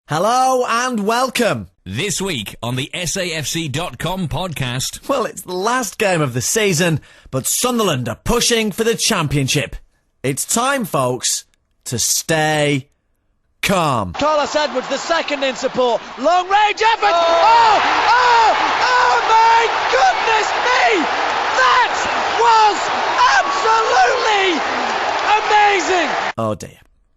Hello and welcome. This week on the Safc.com podcast. Well, it's the last game of the season, but Sunderland are pushing for the championship. It's time, folks, to stay calm. Carlos Edwards, the second in support. Long range effort. Oh my goodness me! That was absolutely amazing. Oh dear.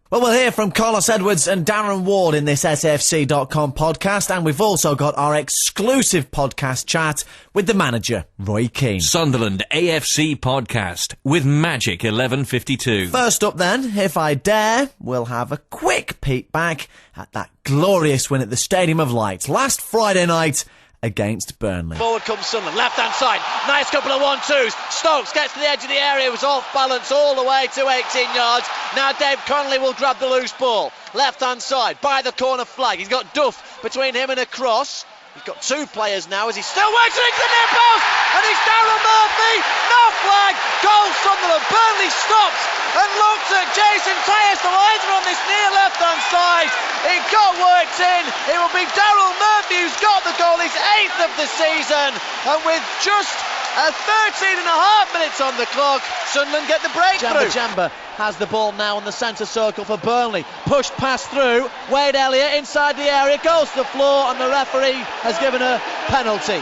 Well, we'll hear from Carlos Edwards and Darren Ward in this SAFC.com podcast, and we've also got our exclusive podcast chat with the manager, Roy Keane. Sunderland AFC podcast with Magic 1152. Forward up then, if I dare, we'll have a quick peek back at that glorious win at the Stadium of Light last Friday night against Burnley. Forward comes Sunderland, left-hand side, nice couple of 1-2s. Stokes gets to the edge of the area, was off balance all the way to 18 yards. Now Dave Connolly will grab the loose ball. Left-hand side, by the corner flag. He's got Duff between him and a cross. He's got two players now as he still works it into the near post, and it's Darren Murphy. No flag, goal Sunderland. Burnley stops and looks at Jason Tyers, the linesman on this near left-hand side. It got worked in. It will be Darren Murphy who's got the goal, his 8th of the season, and with just 13 and a half minutes on the clock, Sunderland get the breakthrough. Jamba has the ball now in the centre circle for Burnley. Pushed past through. Wade Elliott inside the area, goes to the floor, and the referee has given a penalty.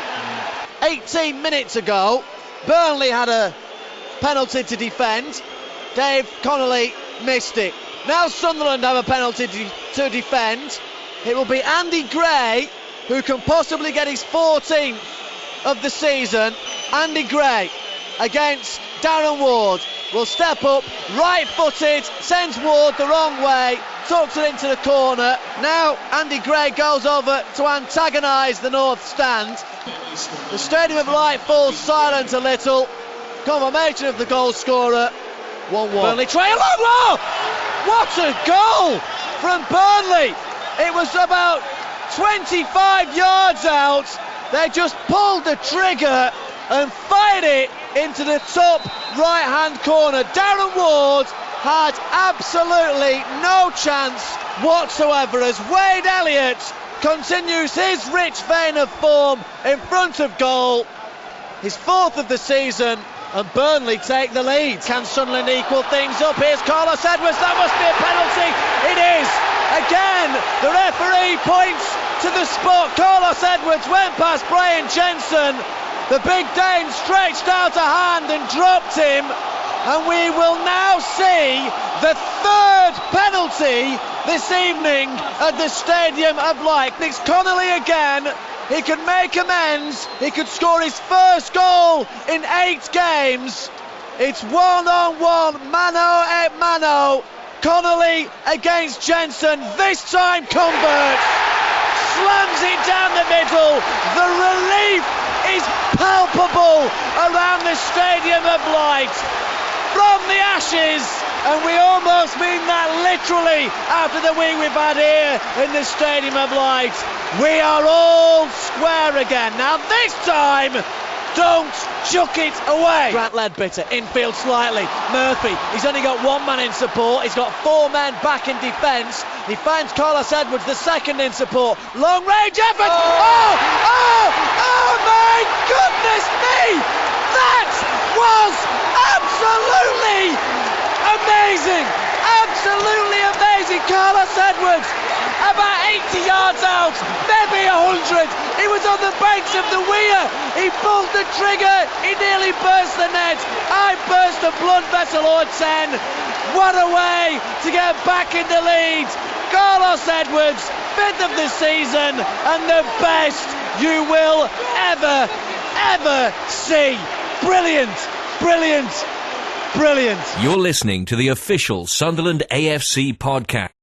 18 minutes ago, Burnley had a penalty to defend. Dave Connolly missed it. Now Sunderland have a penalty to defend. It will be Andy Gray who can possibly get his 14th of the season. Andy Gray against Darren Ward will step up, right-footed, sends Ward the wrong way, tucks it into the corner. Now Andy Gray goes over to antagonise the north stand. The Stadium of Light falls silent a little. Confirmation of the goal scorer. 1-1. Burnley try a long low. What a goal from Burnley! It was about 25 yards out. They just pulled the trigger and fired it into the top right-hand corner. Darren Ward had absolutely no chance whatsoever as Wade Elliott continues his rich vein of form in front of goal. His 4th of the season, and Burnley take the lead. Can Sunderland equal things up? Here's Carlos Edwards. That must be a penalty. It is. Again, the referee points to the spot. Carlos Edwards went past Brian Jensen. The big Dane stretched out a hand and dropped him. And we will now see the 3rd penalty this evening at the Stadium of Light. It's Connolly again. He could make amends. He could score his first goal in 8 games. It's 1-on-1, mano a mano. Connolly against Jensen. This time converts. Slams it down the middle. The relief is palpable around the Stadium of Light. From the ashes, and we almost mean that literally after the week we've had here in the Stadium of Light. We are all square again. Now this time, don't chuck it away. Grant Ledbetter, infield slightly. Murphy, he's only got one man in support. He's got 4 men back in defence. He finds Carlos Edwards, the second in support. Long range effort. Oh my goodness me! That was absolutely amazing. Absolutely amazing. Carlos Edwards, about 80 yards out, maybe 100. He was on the banks of the Weir. He pulled the trigger. He nearly burst the net. I burst a blood vessel or 10. What a way to get back in the lead. Carlos Edwards, 5th of the season, and the best you will ever see. Brilliant, brilliant, brilliant. You're listening to the official Sunderland AFC podcast.